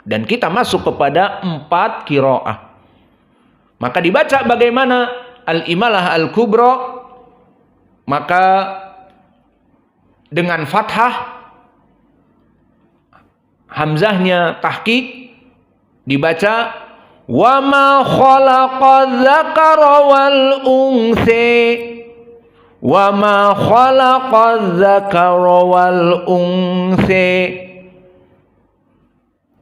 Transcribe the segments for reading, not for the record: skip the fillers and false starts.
Dan kita masuk kepada 4 qiraah. Maka dibaca bagaimana al-imalah al-kubra, maka dengan fathah, hamzahnya tahqiq, dibaca wa ma khalaqa dzakara wal unsa, wa ma khalaqa dzakara wal unsa.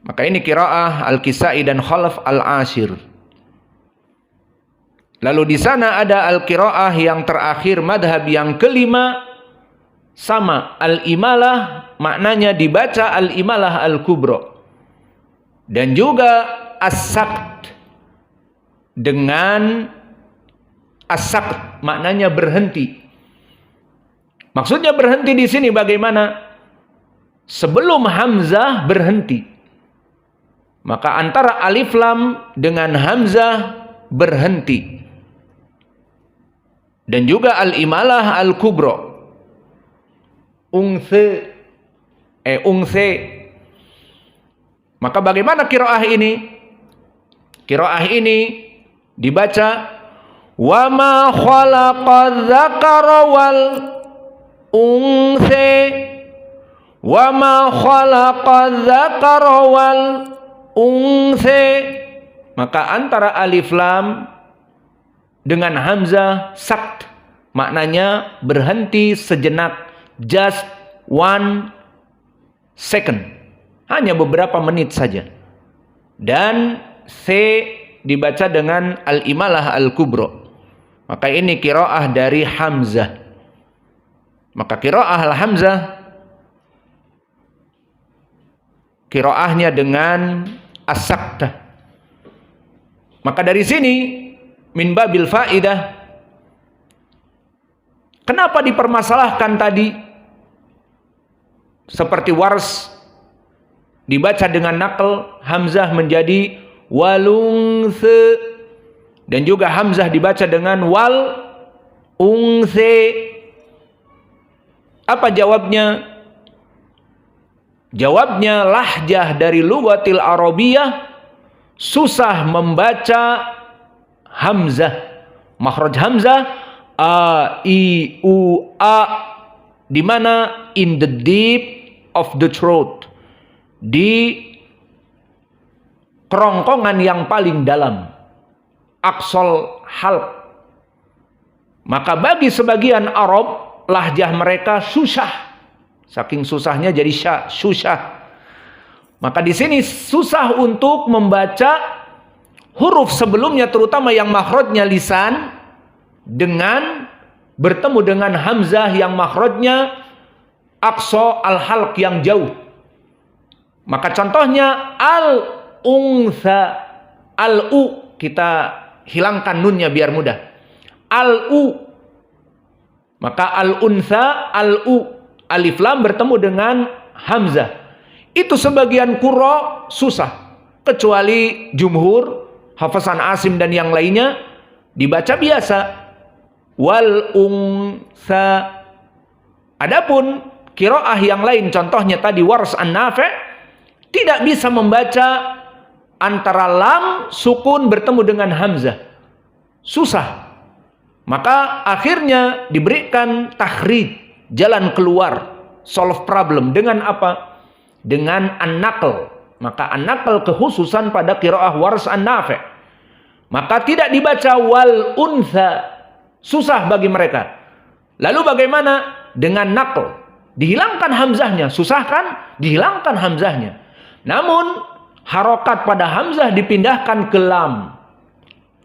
Maka ini qiraah Al-Kisai dan Khalaf Al-Ashir. Lalu di sana ada al-qiraah yang terakhir, madhab yang kelima, sama al-imalah, maknanya dibaca al-imalah al-kubra. Dan juga as-sakt, dengan as-sakt maknanya berhenti. Maksudnya berhenti di sini bagaimana? Sebelum hamzah berhenti. Maka antara alif lam dengan hamzah berhenti. Dan juga al-imalah al-kubra. Ungse. Maka bagaimana qiraah ini? Qiraah ini dibaca wa ma khalaqa dzakara wal unsa, wa ma khalaqa dzakara wal unsa. Maka antara alif lam dengan hamzah sakt, maknanya berhenti sejenak, just 1 second, hanya beberapa menit saja. Dan C dibaca dengan al-imalah al-kubra. Maka ini qiraah dari Hamzah. Maka qiraah al-Hamzah, qiraahnya dengan as-saktah. Maka dari sini min babil faidah, kenapa dipermasalahkan tadi seperti wars dibaca dengan naql, hamzah menjadi walungse, dan juga hamzah dibaca dengan wal ungse. Apa jawabnya? Jawabnya lahjah dari lughatil arabiyah susah membaca hamzah, makhraj hamzah a i u a, di mana in the deep of the throat, di kerongkongan yang paling dalam, aqsal halq. Maka bagi sebagian Arab, lahjah mereka susah, saking susahnya jadi susah. Maka di sini susah untuk membaca huruf sebelumnya, terutama yang makhrajnya lisan, dengan bertemu dengan hamzah yang makhrajnya aqsa al-halq, yang jauh. Maka contohnya al-unsa, al-u, kita hilangkan nunnya biar mudah. Al-u. Maka al-unsa, al-u, alif lam bertemu dengan hamzah. Itu sebagian qurra susah, kecuali jumhur, Hafasan Asim dan yang lainnya dibaca biasa wal unsa. Adapun qiraah yang lain, contohnya tadi Wars an-Nafi', tidak bisa membaca antara lam sukun bertemu dengan hamzah, susah. Maka akhirnya diberikan takhrij, jalan keluar, solve problem dengan apa? Dengan an-naql. Maka an-naql kekhususan pada qiraah Wars an-Nafi'. Maka tidak dibaca wal unsa, susah bagi mereka. Lalu bagaimana dengan naql? Dihilangkan hamzahnya, susah kan? Dihilangkan hamzahnya. Namun harokat pada hamzah dipindahkan ke lam.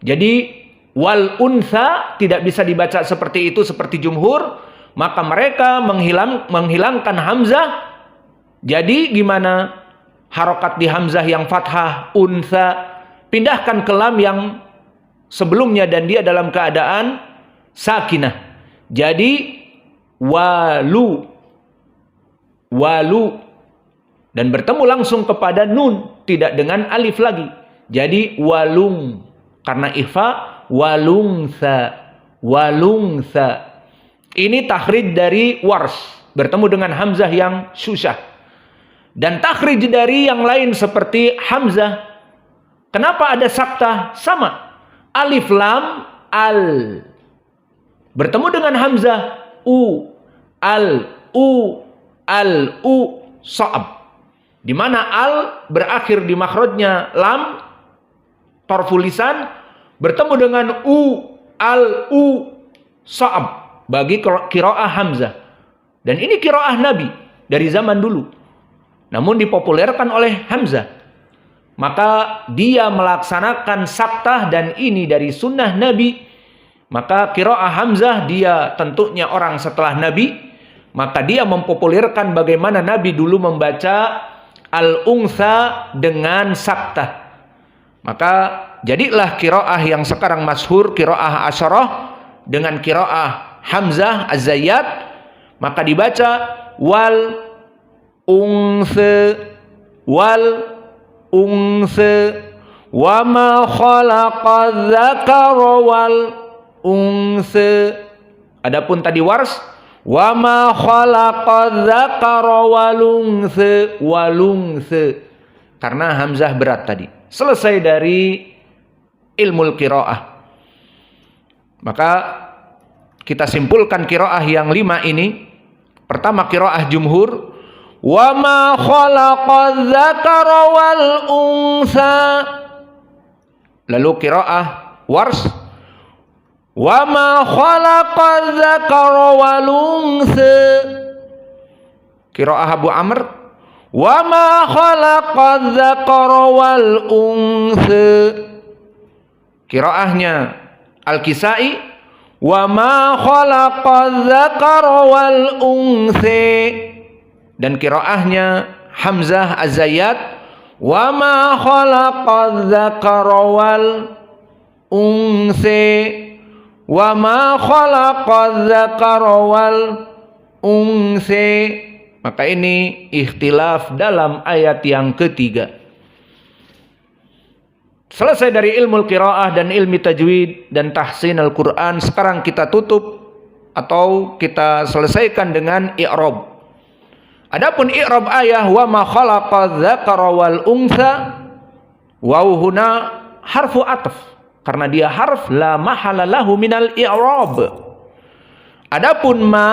Jadi wal unsa tidak bisa dibaca seperti itu, seperti jumhur. Maka mereka menghilangkan hamzah. Jadi gimana? Harokat di hamzah yang fathah unsa, pindahkan ke lam yang sebelumnya dan dia dalam keadaan sakinah. Jadi walu, walu, dan bertemu langsung kepada nun, tidak dengan alif lagi. Jadi walung, karena ikhfa, walungsa, walungsa. Ini takhrij dari Wars, bertemu dengan hamzah yang susah. Dan takhrij dari yang lain seperti Hamzah. Kenapa ada saktah? Sama. Alif lam al. Bertemu dengan Hamzah u. Al u. Al u. Sa'ab. Di mana al berakhir di makhrajnya lam, torful lisan, bertemu dengan u. Al u. Sa'ab. Bagi qiraah Hamzah. Dan ini qiraah Nabi dari zaman dulu. Namun dipopulerkan oleh Hamzah. Maka dia melaksanakan saktah dan ini dari sunnah Nabi. Maka qiraah Hamzah dia tentunya orang setelah Nabi. Maka dia mempopulerkan bagaimana Nabi dulu membaca al-untha dengan saktah. Maka jadilah qiraah yang sekarang masyhur, qiraah asyarah dengan qiraah Hamzah az-Zayyat. Maka dibaca wal unse wal unse wa ma khalaqa dzakara wal unse. Adapun tadi wars wa ma khalaqa dzakara wal unse walungse, karena hamzah berat tadi. Selesai dari ilmu qiraah. Maka kita simpulkan qiraah yang 5 ini. Pertama qiraah jumhur, wa ma khalaqa dzakara wal unsa. Lalu qiraah wars, wa ma khalaqa dzakara wal unsa. Qiraah Abu Amr, wa ma khalaqa dzakara wal unsa. Qiraahnya Al-Kisai, wa ma khalaqa dzakara wal unsa. Dan qiraahnya Hamzah az-Zayyat, wa ma khalaqa dzakara wal unsa. Wa ma khalaqa dzakara wal unsa. Maka ini ikhtilaf dalam ayat yang ketiga. Selesai dari ilmu qiraah dan ilmu tajwid dan tahsin Al-Quran. Sekarang kita tutup atau kita selesaikan dengan i'rab. Adapun i'rab ayah wa ma khalaqa dzakara wal untha, waw huna harfu atf, karena dia harf la mahala lahu minal i'rab. Adapun ma,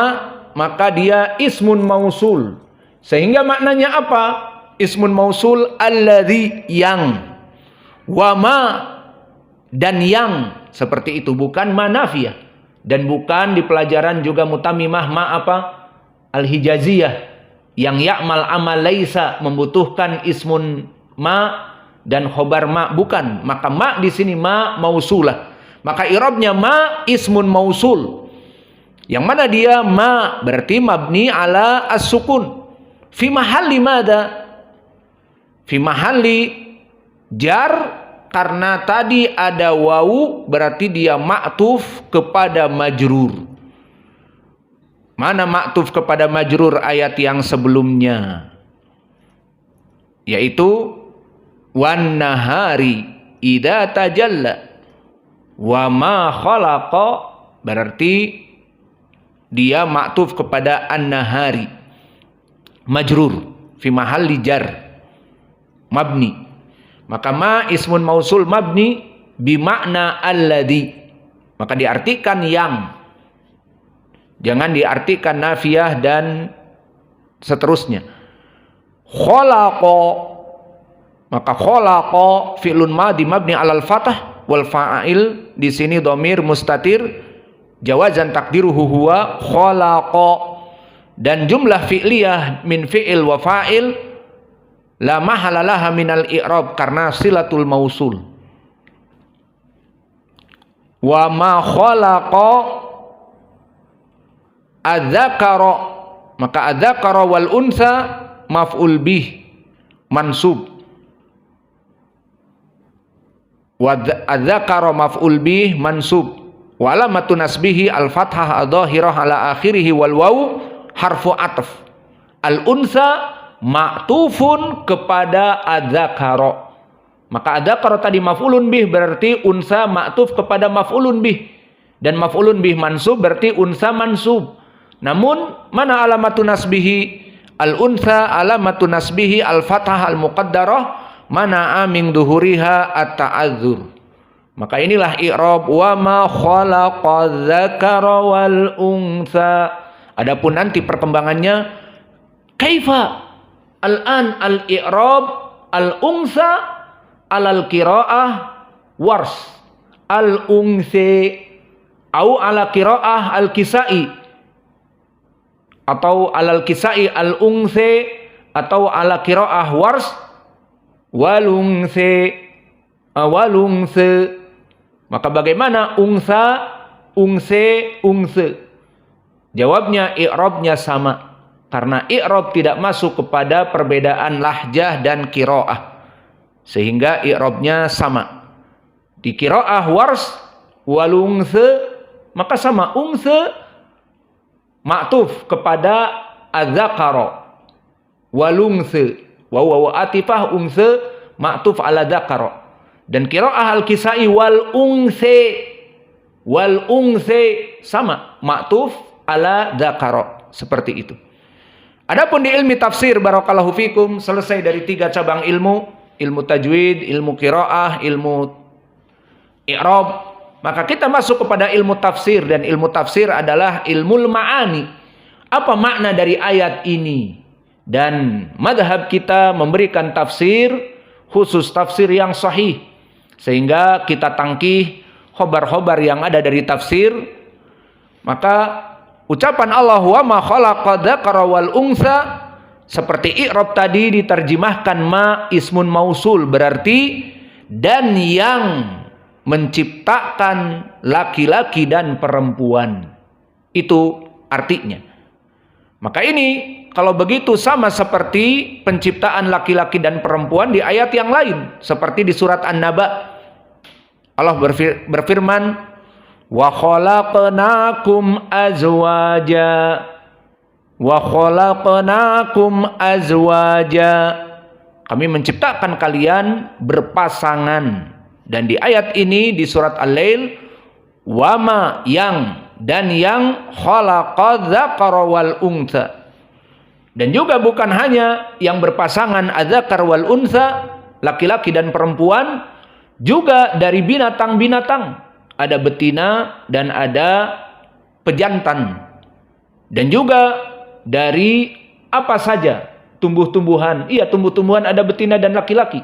maka dia ismun mausul, sehingga maknanya apa? Ismun mausul alladzi, yang, wa ma, dan yang, seperti itu, bukan ma nafiyah, dan bukan di pelajaran juga mutamimah ma apa? Al-Hijaziyah, yang ya'mal amal laisa, membutuhkan ismun ma dan khobar ma, bukan. Maka ma di sini ma mausulah. Maka i'rabnya ma ismun mausul. Yang mana dia ma berarti mabni ala as-sukun. Fi mahalli mada? Fi mahalli jar, karena tadi ada wawu berarti dia ma'tuf kepada majrur. Mana ma'tuf kepada majrur ayat yang sebelumnya? Yaitu wan nahari idza tajalla wa ma khalaqa, berarti dia ma'tuf kepada an-nahari, majrur fi mahalli jar mabni. Maka ma ismun mausul mabni bi makna alladhi, maka diartikan yang, jangan diartikan nafiyah dan seterusnya. Khalaqa, maka khalaqa fi'lun madhi mabni 'alal fathah wal fa'il di sini dhamir mustatir jawazan takdiruhu huwa khalaqa. Dan jumlah fi'liyah min fi'il wa fa'il la mahala laha minal i'rab, karena silatul mausul. Wa ma khalaqa adzakara, maka adzakara wal unsa maf'ul bih mansub, wa adzakara maf'ul bih mansub, wa alamatu nasbihi al fathah adh-dhahirah ala akhirih wal waw harfu atf. Al unsa ma'tufun kepada adzakara. Maka adzakara tadi maf'ulun bih, berarti unsa ma'tuf kepada maf'ulun bih, dan maf'ulun bih mansub berarti unsa mansub. Namun mana alamatu nasbihi Al-untha alamatu nasbihi al-fathah al-muqaddarah mana'a min duhuriha at-ta'adzur. Maka inilah i'rab wa ma khalaqa dzakara wal untha. Adapun nanti perkembangannya kaifa al-an al-i'rab al-untha alal qiraah wars al-unthi au ala qiraah al-kisai atau alal kisai al-unthi atau ala qiraah wars walungse. Maka bagaimana ungsa, ungse, ungse? Jawabnya i'rabnya sama. Karena i'rab tidak masuk kepada perbedaan lahjah dan qiraah. Sehingga i'rabnya sama. Di qiraah wars walungse maka sama ungse ma'tuf kepada adzakara walungse wa atifah ungse ma'tuf ala dzakara. Dan qiraah al-kisai wal ungse sama ma'tuf ala dzakara, seperti itu. Adapun di ilmu tafsir barakallahu fikum selesai dari 3 cabang ilmu tajwid, ilmu qiraah, ilmu i'rab, maka kita masuk kepada ilmu tafsir, dan ilmu tafsir adalah ilmu ma'ani. Apa makna dari ayat ini? Dan madhab kita memberikan tafsir khusus tafsir yang sahih, sehingga kita tangkih khobar-khobar yang ada dari tafsir. Maka ucapan Allah wa ma khalaqa dzakara wal untha seperti i'rab tadi diterjemahkan ma ismun mausul, berarti dan yang menciptakan laki-laki dan perempuan. Itu artinya. Maka ini kalau begitu sama seperti penciptaan laki-laki dan perempuan di ayat yang lain, seperti di surat An-Naba. Allah berfirman, wa khalaqnakum azwaja, wa khalaqnakum azwaja. Kami menciptakan kalian berpasangan. Dan di ayat ini di surat Al-Lail, wama yang dan yang khalaqa dzakara wal untha. Dan juga bukan hanya yang berpasangan adzakar wal untha, laki-laki dan perempuan, juga dari binatang-binatang, ada betina dan ada pejantan. Dan juga dari apa saja, tumbuh-tumbuhan. Iya, tumbuh-tumbuhan ada betina dan laki-laki.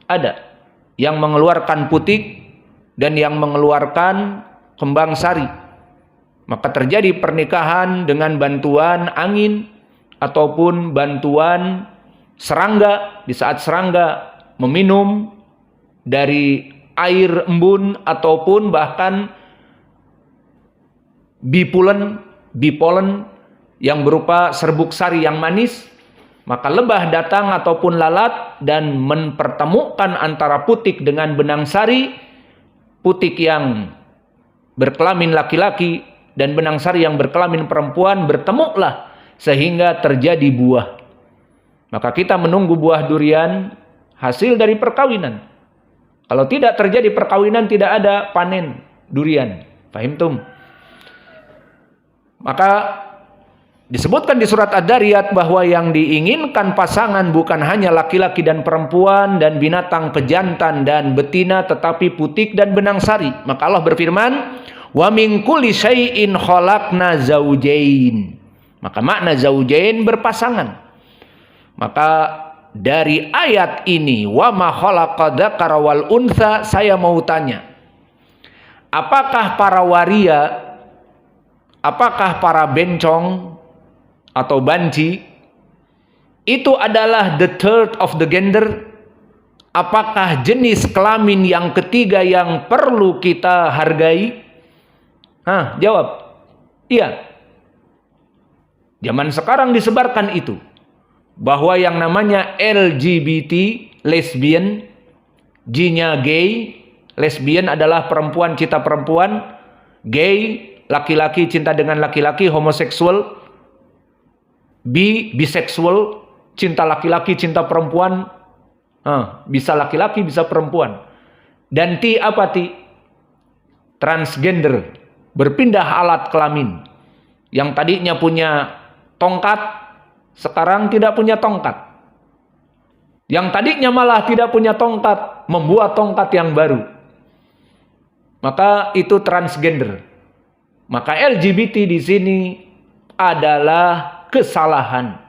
Ada yang mengeluarkan putik dan yang mengeluarkan kembang sari. Maka terjadi pernikahan dengan bantuan angin ataupun bantuan serangga. Di saat serangga meminum dari air embun ataupun bahkan bipolen yang berupa serbuk sari yang manis, maka lebah datang ataupun lalat dan mempertemukan antara putik dengan benang sari. Putik yang berkelamin laki-laki dan benang sari yang berkelamin perempuan bertemulah sehingga terjadi buah. Maka kita menunggu buah durian hasil dari perkawinan. Kalau tidak terjadi perkawinan, tidak ada panen durian. Fahimtum? Maka disebutkan di surat Ad-Dariyat bahwa yang diinginkan pasangan bukan hanya laki-laki dan perempuan dan binatang pejantan dan betina, tetapi putik dan benang sari. Maka Allah berfirman, wa min kulli syai'in khalaqna zaujain. Maka makna zaujain berpasangan. Maka dari ayat ini wa ma khalaqa dzakara wal untha, saya mau tanya, apakah para waria, apakah para bencong atau banci itu adalah the third of the gender? Apakah jenis kelamin yang ketiga yang perlu kita hargai? Jawab. Iya. Zaman sekarang disebarkan itu, bahwa yang namanya LGBT, lesbian, G-nya gay, lesbian adalah perempuan cinta perempuan, gay, laki-laki cinta dengan laki-laki, homoseksual, biseksual, cinta laki-laki, cinta perempuan, bisa laki-laki, bisa perempuan. Dan T apa T? Transgender, berpindah alat kelamin. Yang tadinya punya tongkat, sekarang tidak punya tongkat. Yang tadinya malah tidak punya tongkat, membuat tongkat yang baru. Maka itu transgender. Maka LGBT di sini adalah kesalahan.